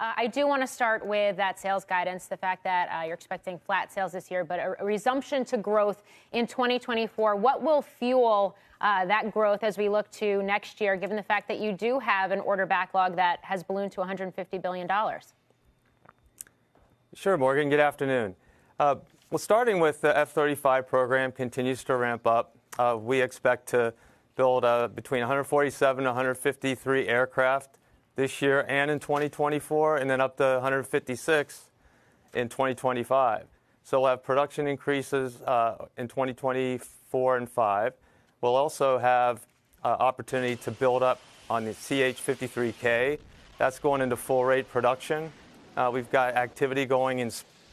I do want to start with that sales guidance, the fact that you're expecting flat sales this year, but a resumption to growth in 2024. What will fuel that growth as we look to next year, given the fact that you do have an order backlog that has ballooned to $150 billion? Sure, Morgan. Good afternoon. Well, starting with the F-35 program continues to ramp up. We expect to build between 147 and 153 aircraft this year and in 2024, and then up to 156 in 2025. So we'll have production increases in 2024 and 5. We'll also have opportunity to build up on the CH-53K. That's going into full rate production. We've got activity going in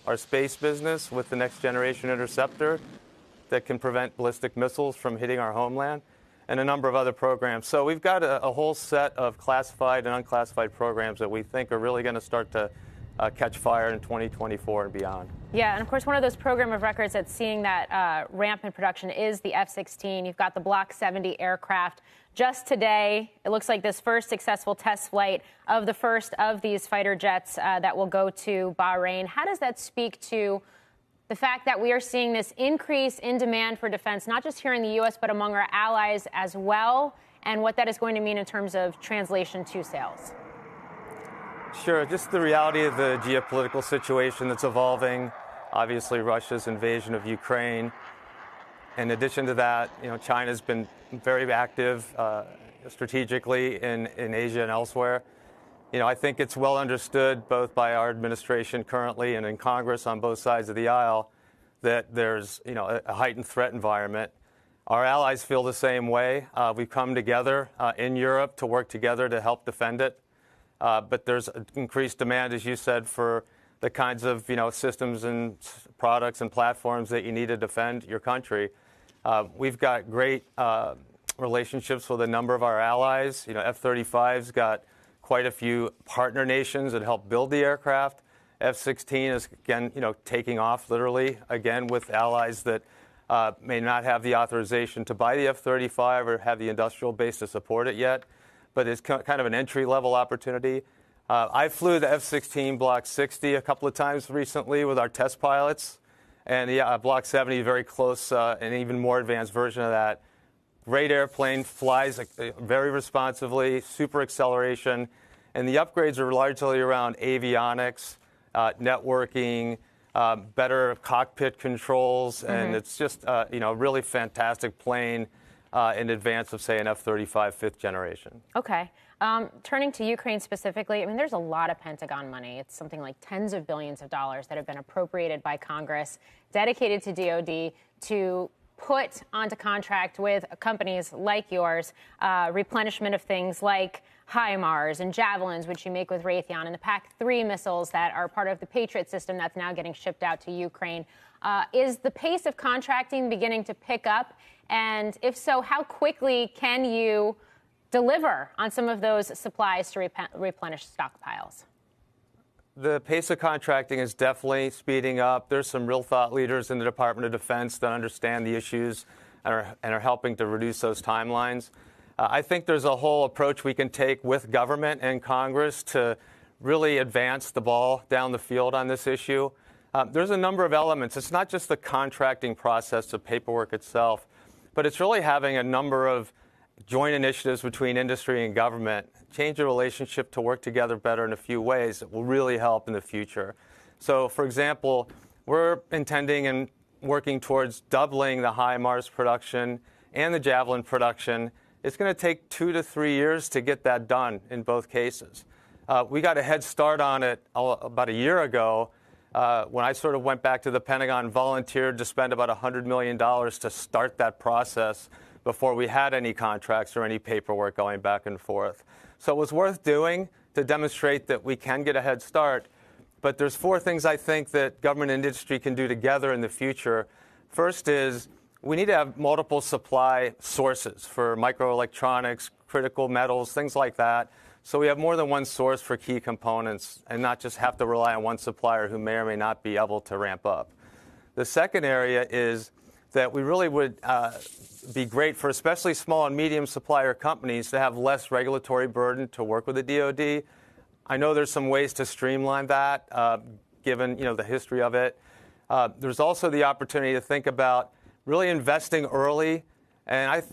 our space business with the next generation interceptor that can prevent ballistic missiles from hitting our homeland, and a number of other programs. So we've got a whole set of classified and unclassified programs that we think are really going to start to catch fire in 2024 and beyond. Yeah, and of course, one of those program of records that's seeing that ramp in production is the F-16. You've got the Block 70 aircraft. Just today, it looks like this first successful test flight of the first of these fighter jets that will go to Bahrain. How does that speak to the fact that we are seeing this increase in demand for defense, not just here in the U.S., but among our allies as well, and what that is going to mean in terms of translation to sales? Sure. Just the reality of the geopolitical situation that's evolving, obviously Russia's invasion of Ukraine. In addition to that, China's been very active strategically in Asia and elsewhere. I think it's well understood both by our administration currently and in Congress on both sides of the aisle that there's, a heightened threat environment. Our allies feel the same way. We've come together in Europe to work together to help defend it. But there's increased demand, as you said, for the kinds of, systems and products and platforms that you need to defend your country. We've got great relationships with a number of our allies. F-35's got quite a few partner nations that help build the aircraft. F-16 is, again, taking off literally, again, with allies that may not have the authorization to buy the F-35 or have the industrial base to support it yet, but it's kind of an entry-level opportunity. I flew the F-16 Block 60 a couple of times recently with our test pilots, and Block 70 very close, an even more advanced version of that. Great airplane, flies very responsively, super acceleration, and the upgrades are largely around avionics, networking, better cockpit controls, and it's just a really fantastic plane in advance of, say, an F-35 fifth generation. Okay. Turning to Ukraine specifically, there's a lot of Pentagon money. It's something like tens of billions of dollars that have been appropriated by Congress, dedicated to DoD to put onto contract with companies like yours, replenishment of things like HIMARS and Javelins, which you make with Raytheon, and the PAC-3 missiles that are part of the Patriot system that's now getting shipped out to Ukraine. Is the pace of contracting beginning to pick up? And if so, how quickly can you deliver on some of those supplies to replenish stockpiles? The pace of contracting is definitely speeding up. There's some real thought leaders in the Department of Defense that understand the issues and are helping to reduce those timelines. I think there's a whole approach we can take with government and Congress to really advance the ball down the field on this issue. There's a number of elements. It's not just the contracting process, the paperwork itself, but it's really having a number of joint initiatives between industry and government, change the relationship to work together better in a few ways that will really help in the future. So, for example, we're intending and working towards doubling the HIMARS production and the Javelin production. It's going to take 2 to 3 years to get that done in both cases. We got a head start on it about a year ago when I sort of went back to the Pentagon, volunteered to spend about $100 million to start that process before we had any contracts or any paperwork going back and forth. So it was worth doing to demonstrate that we can get a head start. But there's 4 things I think that government and industry can do together in the future. First is we need to have multiple supply sources for microelectronics, critical metals, things like that. So we have more than one source for key components and not just have to rely on one supplier who may or may not be able to ramp up. The second area is that we really would be great for especially small and medium supplier companies to have less regulatory burden to work with the DoD. I know there's some ways to streamline that, given the history of it. There's also the opportunity to think about really investing early. And I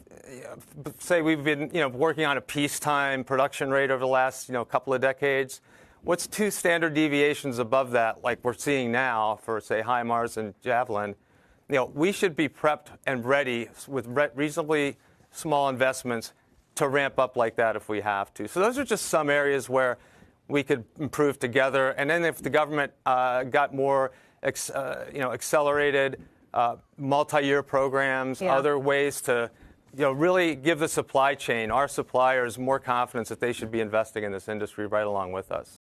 say we've been working on a peacetime production rate over the last couple of decades. What's 2 standard deviations above that, like we're seeing now for, say, HIMARS and Javelin? We should be prepped and ready with reasonably small investments to ramp up like that if we have to. So those are just some areas where we could improve together. And then if the government got more accelerated multi-year programs, other ways to really give the supply chain, our suppliers, more confidence that they should be investing in this industry right along with us.